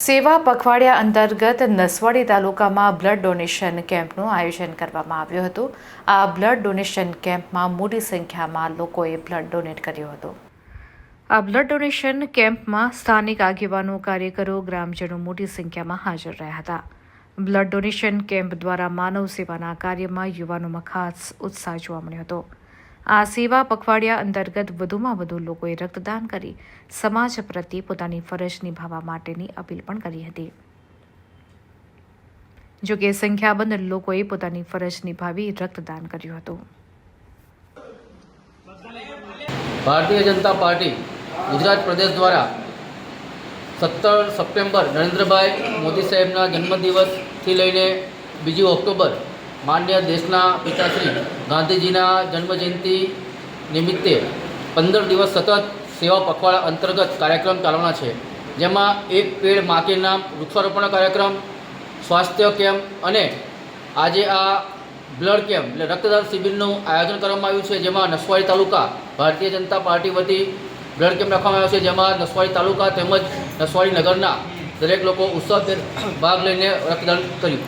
સેવા પખવાડિયા અંતર્ગત નસવાડી તાલુકામાં બ્લડ ડોનેશન કેમ્પનું આયોજન કરવામાં આવ્યું હતું। આ બ્લડ ડોનેશન કેમ્પમાં મોટી સંખ્યામાં લોકોએ બ્લડ ડોનેટ કર્યું હતું। આ બ્લડ ડોનેશન કેમ્પમાં સ્થાનિક આગેવાનો, કાર્યકરો, ગ્રામજનો મોટી સંખ્યામાં હાજર રહ્યા હતા। બ્લડ ડોનેશન કેમ્પ દ્વારા માનવ સેવાના કાર્યમાં યુવાનોમાં ખાસ ઉત્સાહ જોવા મળ્યો હતો। આ સેવા પખવાડિયા અંતર્ગત વધુમાં વધુ લોકોએ રક્તદાન કરી સમાજ પ્રત્યે પોતાની ફરજ નિભાવવા માટેની અપીલ પણ કરી હતી। જો કે સંખ્યાબંધ લોકોએ પોતાની ફરજ નિભાવી રક્તદાન કર્યું હતું। ભારતીય જનતા પાર્ટી ગુજરાત પ્રદેશ દ્વારા 17 સપ્ટેમ્બર નરેન્દ્રભાઈ મોદી સાહેબના જન્મદિવસથી લઈને 2 ઓક્ટોબર માન્ય દેશના પિતાશ્રી ગાંધીજીના જન્મજયંતિ નિમિત્તે 15 દિવસ સતત સેવા પખવાડા અંતર્ગત કાર્યક્રમ ચાલવાના છે, જેમાં એક પેડ માં કે નામ વૃક્ષારોપણ કાર્યક્રમ, સ્વાસ્થ્ય કેમ્પ અને આજે આ બ્લડ કેમ્પ એટલે રક્તદાન શિબિરનું આયોજન કરવામાં આવ્યું છે, જેમાં નસવાડી તાલુકા ભારતીય જનતા પાર્ટી વતી બ્લડ કેમ્પ રાખવામાં આવ્યો છે, જેમાં નસવાડી તાલુકા તેમજ નસવાડી નગરના દરેક લોકો ઉત્સાહભેર ભાગ લઈને રક્તદાન કર્યું।